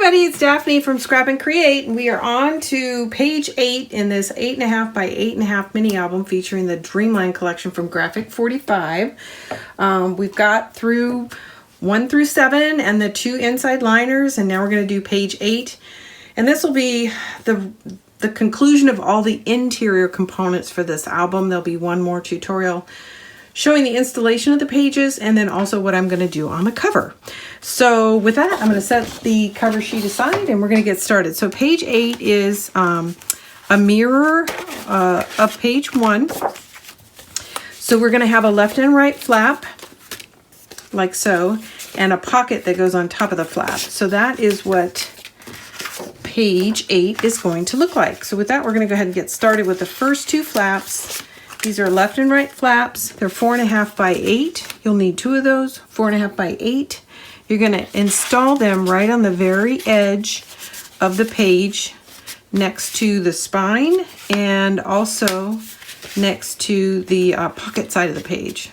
everybody, it's Daphne from Scrap and Create, and we are on to page 8 in this 8.5 by 8.5 mini album featuring the Dreamland collection from Graphic 45. We've got through 1 through 7 and the 2 inside liners, and now we're going to do page 8. And this will be the conclusion of all the interior components for this album. There'll be one more tutorial showing the installation of the pages and then also what I'm going to do on the cover. So with that, I'm going to set the cover sheet aside and we're going to get started. So page 8 is a mirror of page 1. So we're going to have a left and right flap like so, and a pocket that goes on top of the flap. So that is what page 8 is going to look like. So with that, we're going to go ahead and get started with the first 2 flaps. These are left and right flaps. They're 4.5 by 8. You'll need 2 of those, 4.5 by 8. You're going to install them right on the very edge of the page next to the spine and also next to the pocket side of the page.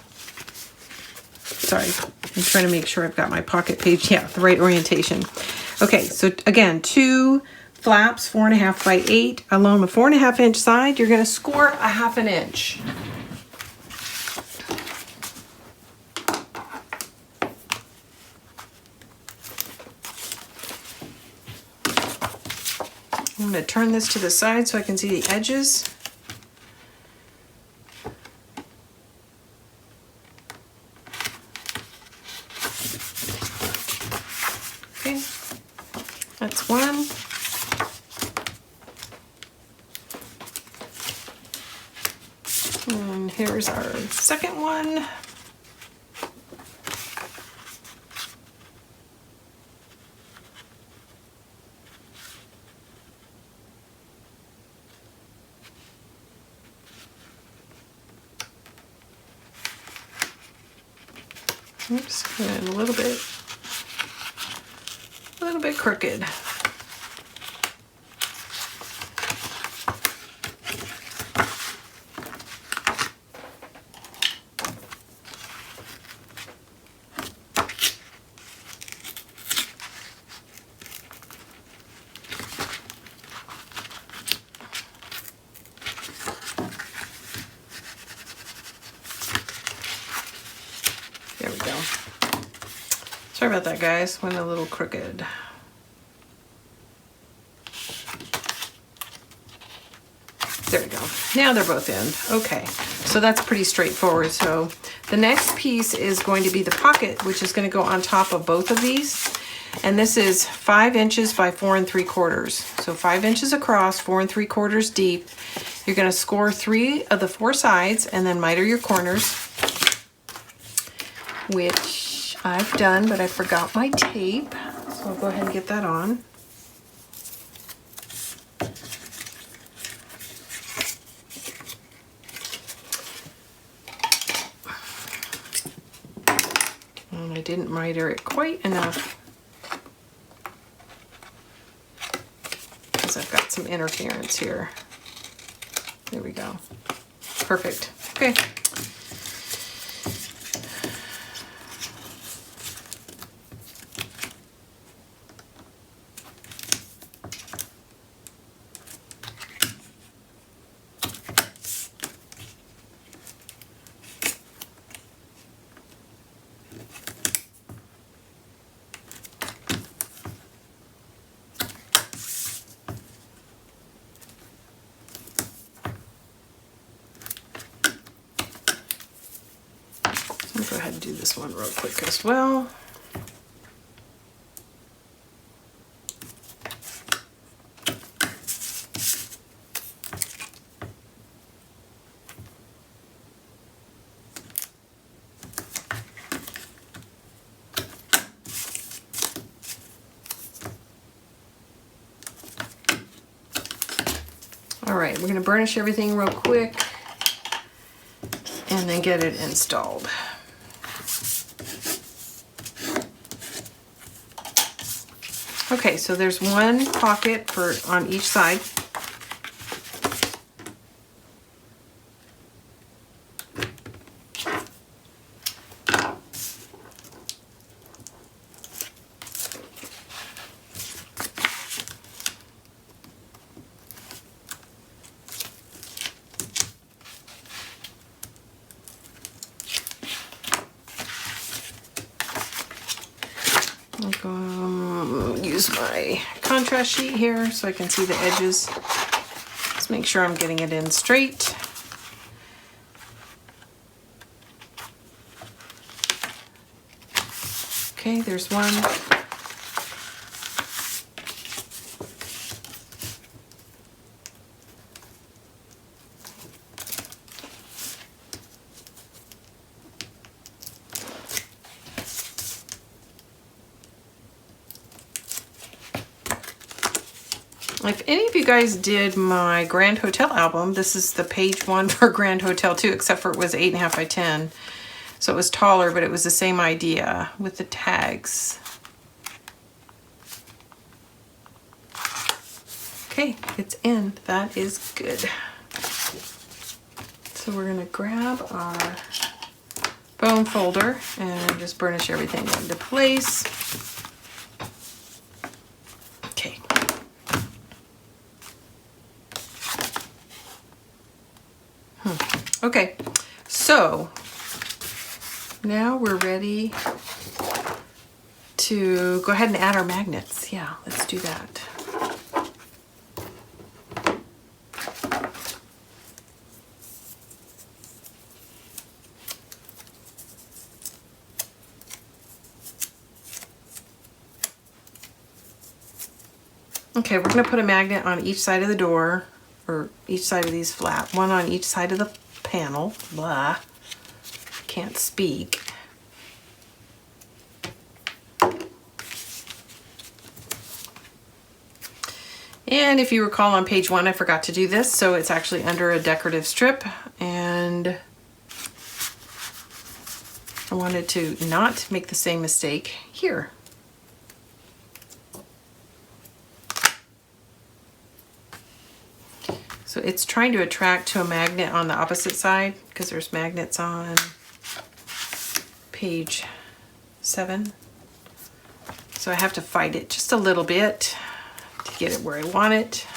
Sorry, I'm trying to make sure I've got my pocket page, the right orientation. Okay, so again, 2 flaps, 4.5 by 8. Along the 4.5 inch side, you're going to score a 1/2 inch. I'm going to turn this to the side so I can see the edges. Okay, that's one. And here's our second one. Oops, and a little bit crooked. There we go. Sorry about that, guys. Went a little crooked. There we go. Now they're both in. Okay, so that's pretty straightforward. So the next piece is going to be the pocket, which is going to go on top of both of these. And this is 5 inches by 4 3/4. So 5 inches across, 4 3/4 deep. You're going to score 3 of the 4 sides and then miter your corners, which I've done, but I forgot my tape. So I'll go ahead and get that on. And I didn't miter it quite enough because I've got some interference here. There we go. Perfect. Okay. Go ahead and do this one real quick as well. All right, we're going to burnish everything real quick and then get it installed. Okay, so there's one pocket on each side. Use my contrast sheet here so I can see the edges. Let's make sure I'm getting it in straight. Okay, there's one. If any of you guys did my Grand Hotel album, this is the page one for Grand Hotel too, except for it was 8.5 by 10. So it was taller, but it was the same idea with the tags. Okay, it's in. That is good. So we're gonna grab our bone folder and just burnish everything into place. Okay. Okay, so now we're ready to go ahead and add our magnets. Yeah, let's do that. Okay, we're going to put a magnet on each side of the door, or each side of these flat, one on each side of the panel. Blah. Can't speak. And if you recall on page one, I forgot to do this, so it's actually under a decorative strip, and I wanted to not make the same mistake here. So it's trying to attract to a magnet on the opposite side because there's magnets on page 7. So I have to fight it just a little bit to get it where I want it.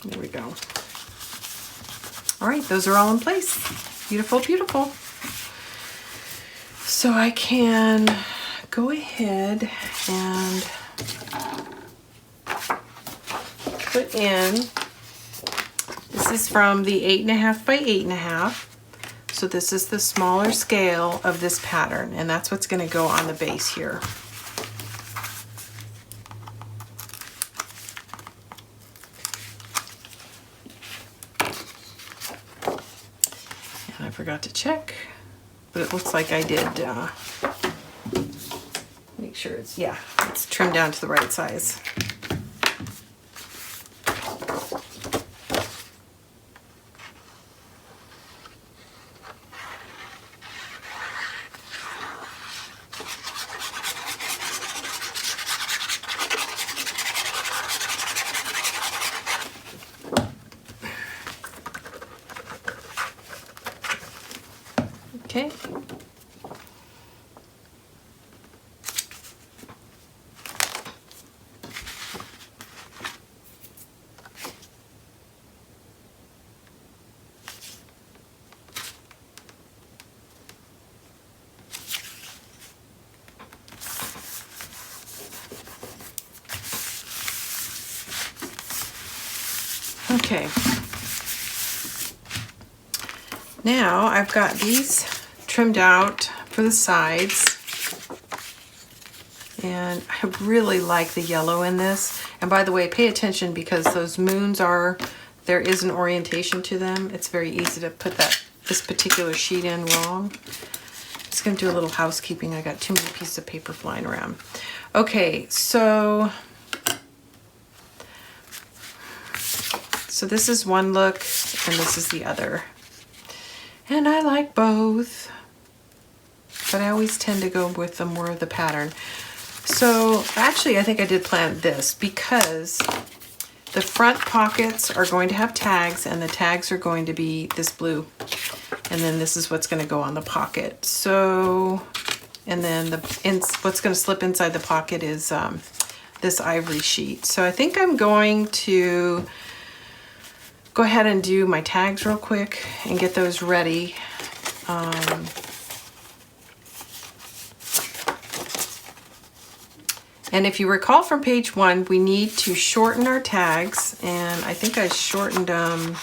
There we go. All right, those are all in place. Beautiful, beautiful. So I can go ahead and put in, this is from the 8.5 by 8.5. So this is the smaller scale of this pattern, and that's what's going to go on the base here. And I forgot to check, but it looks like I did make sure it's, yeah, it's trimmed down to the right size. Okay. Okay. Now I've got these trimmed out for the sides, and I really like the yellow in this. And by the way, pay attention because those moons there is an orientation to them. It's very easy to put this particular sheet in wrong. Just gonna do a little housekeeping. I got too many pieces of paper flying around. Okay, so this is one look and this is the other. And I like both, but I always tend to go with the more of the pattern. So actually I think I did plan this because the front pockets are going to have tags, and the tags are going to be this blue. And then this is what's going to go on the pocket. So, and then what's going to slip inside the pocket is this ivory sheet. So I think I'm going to go ahead and do my tags real quick and get those ready. And if you recall from page 1, we need to shorten our tags, and I think I shortened them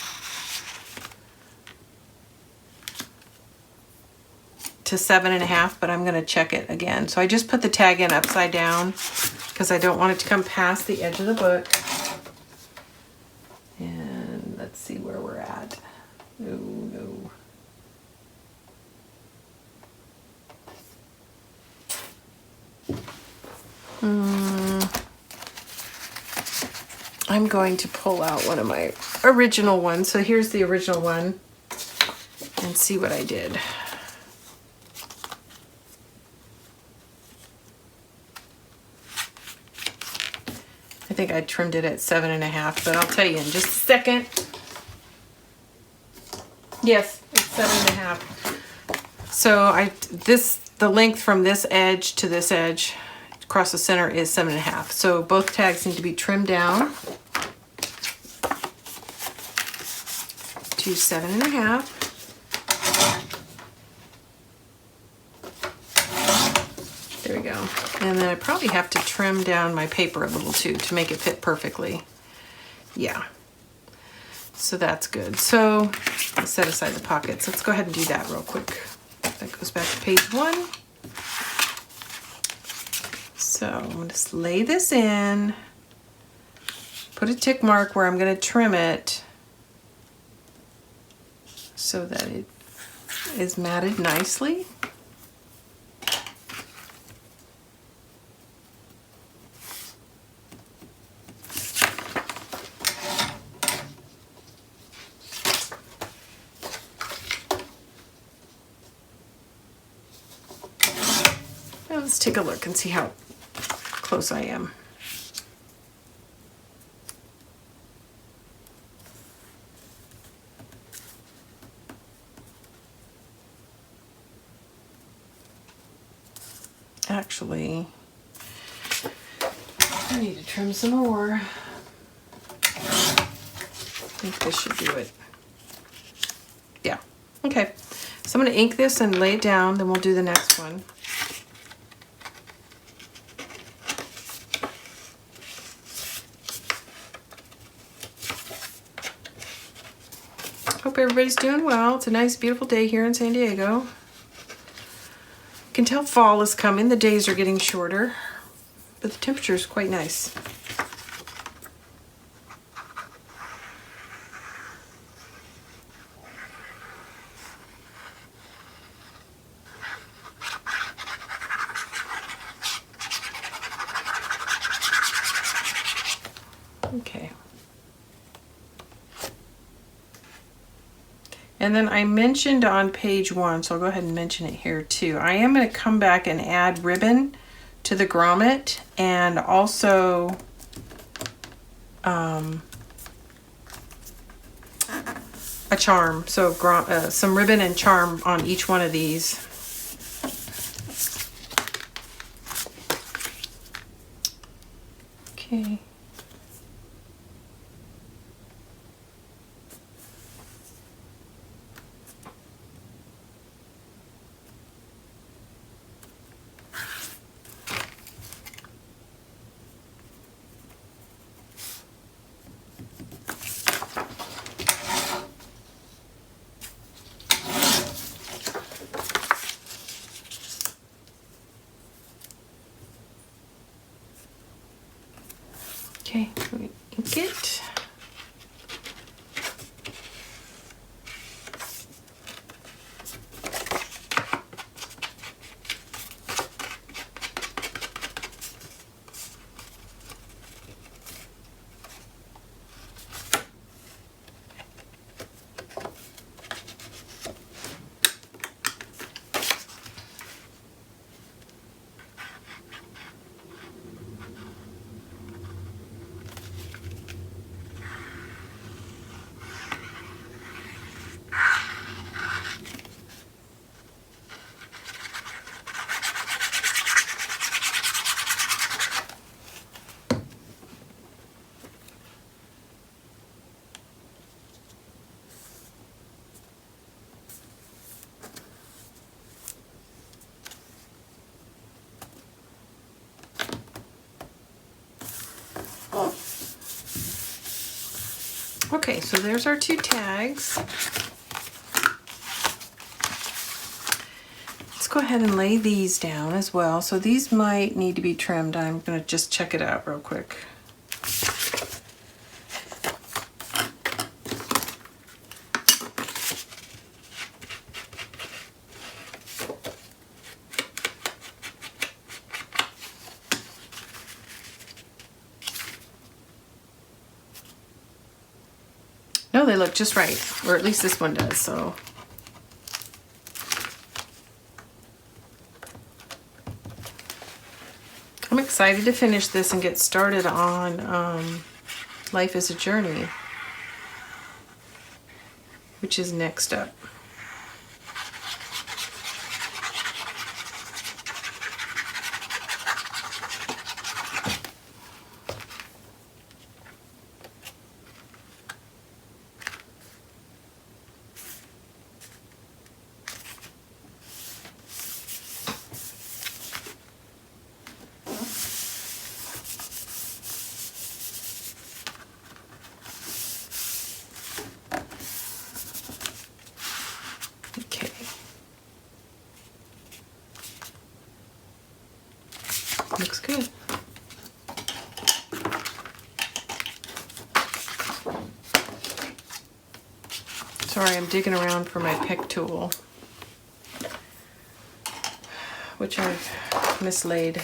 to 7.5, but I'm going to check it again. So I just put the tag in upside down because I don't want it to come past the edge of the book. And let's see where we're at. No. I'm going to pull out one of my original ones. So here's the original one and see what I did. I think I trimmed it at 7.5, but I'll tell you in just a second. Yes, it's 7.5. So the length from this edge to this edge across the center is 7.5. So both tags need to be trimmed down to 7.5. There we go. And then I probably have to trim down my paper a little too to make it fit perfectly. Yeah. So that's good. So let's set aside the pockets. Let's go ahead and do that real quick. That goes back to page 1. So I'm going to lay this in, put a tick mark where I'm going to trim it so that it is matted nicely. Now let's take a look and see how close I am. Actually, I need to trim some more. I think this should do it. Yeah, okay. So I'm going to ink this and lay it down, then we'll do the next one. Hope everybody's doing well. It's a nice, beautiful day here in San Diego. You can tell fall is coming. The days are getting shorter, but the temperature is quite nice. Okay. And then I mentioned on page 1, so I'll go ahead and mention it here too. I am going to come back and add ribbon to the grommet and also a charm. So some ribbon and charm on each one of these. Okay. Okay, so there's our 2 tags. Let's go ahead and lay these down as well. So these might need to be trimmed. I'm going to just check it out real quick. No, they look just right, or at least this one does, so. I'm excited to finish this and get started on Life is a Journey, which is next up. Okay. Looks good. Sorry, I'm digging around for my pick tool, which I've mislaid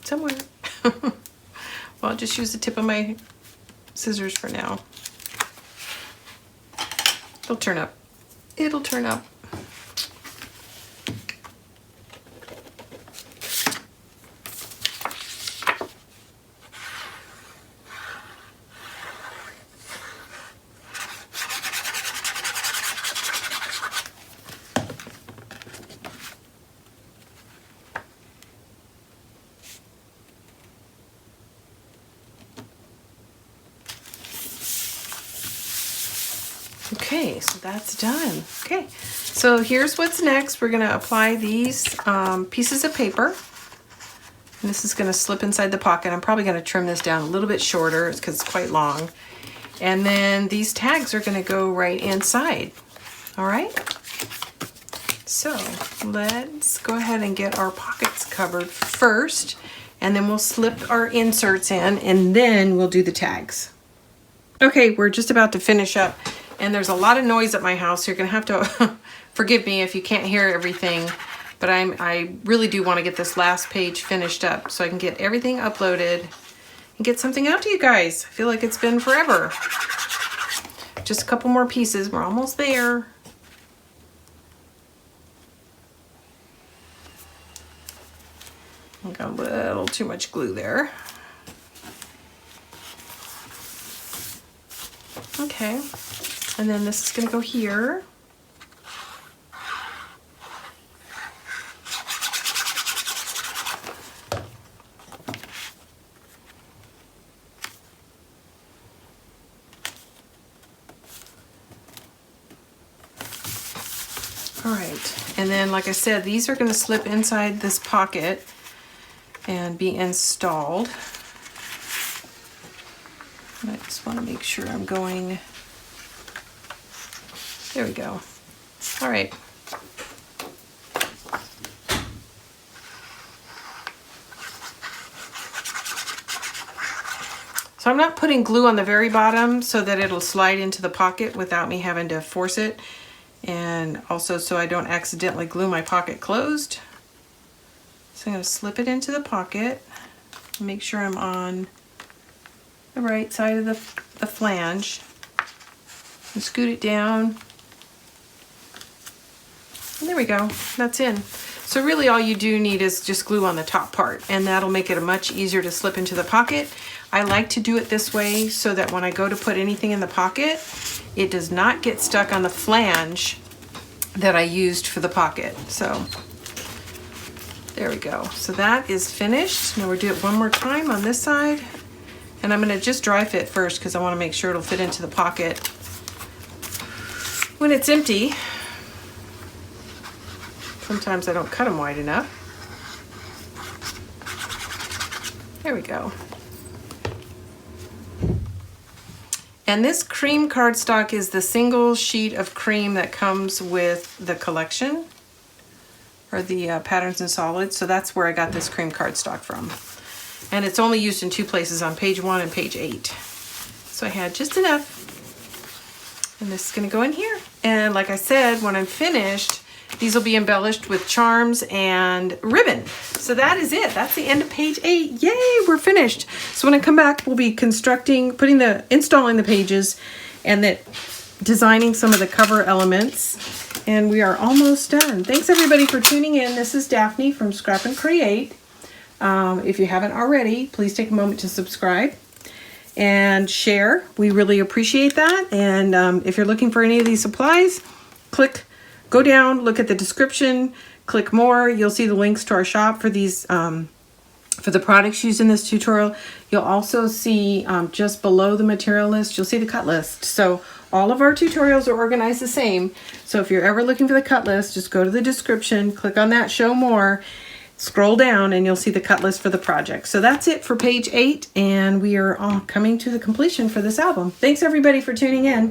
somewhere. Well, I'll just use the tip of my scissors for now. It'll turn up. It'll turn up. Okay, so that's done. Okay, so here's what's next. We're gonna apply these pieces of paper. And this is gonna slip inside the pocket. I'm probably gonna trim this down a little bit shorter because it's quite long. And then these tags are gonna go right inside. All right? So let's go ahead and get our pockets covered first, and then we'll slip our inserts in, and then we'll do the tags. Okay, we're just about to finish up. And there's a lot of noise at my house. So you're gonna have to forgive me if you can't hear everything, but I really do want to get this last page finished up so I can get everything uploaded and get something out to you guys. I feel like it's been forever. Just a couple more pieces. We're almost there. I got a little too much glue there. Okay. And then this is going to go here. All right. And then, like I said, these are going to slip inside this pocket and be installed. And I just want to make sure I'm going. There we go. All right. So I'm not putting glue on the very bottom so that it'll slide into the pocket without me having to force it. And also so I don't accidentally glue my pocket closed. So I'm going to slip it into the pocket. Make sure I'm on the right side of the flange. And scoot it down. And there we go, that's in. So really all you do need is just glue on the top part, and that'll make it much easier to slip into the pocket. I like to do it this way so that when I go to put anything in the pocket, it does not get stuck on the flange that I used for the pocket. So there we go. So that is finished. Now we'll do it one more time on this side. And I'm gonna just dry fit first because I wanna make sure it'll fit into the pocket when it's empty. Sometimes I don't cut them wide enough. There we go. And this cream cardstock is the single sheet of cream that comes with the collection, or the patterns and solids. So that's where I got this cream cardstock from. And it's only used in 2 places, on page 1 and page 8. So I had just enough. And this is gonna go in here. And like I said, when I'm finished, these will be embellished with charms and ribbon. So that is it. That's the end of page 8. Yay, we're finished. So when I come back, we'll be installing the pages and designing some of the cover elements. And we are almost done. Thanks everybody for tuning in. This is Daphne from Scrap and Create. If you haven't already, please take a moment to subscribe and share. We really appreciate that. And if you're looking for any of these supplies, go down, look at the description, click more. You'll see the links to our shop for these, for the products used in this tutorial. You'll also see just below the material list, you'll see the cut list. So all of our tutorials are organized the same. So if you're ever looking for the cut list, just go to the description, click on that, show more, scroll down, and you'll see the cut list for the project. So that's it for page 8, and we are coming to the completion for this album. Thanks everybody for tuning in.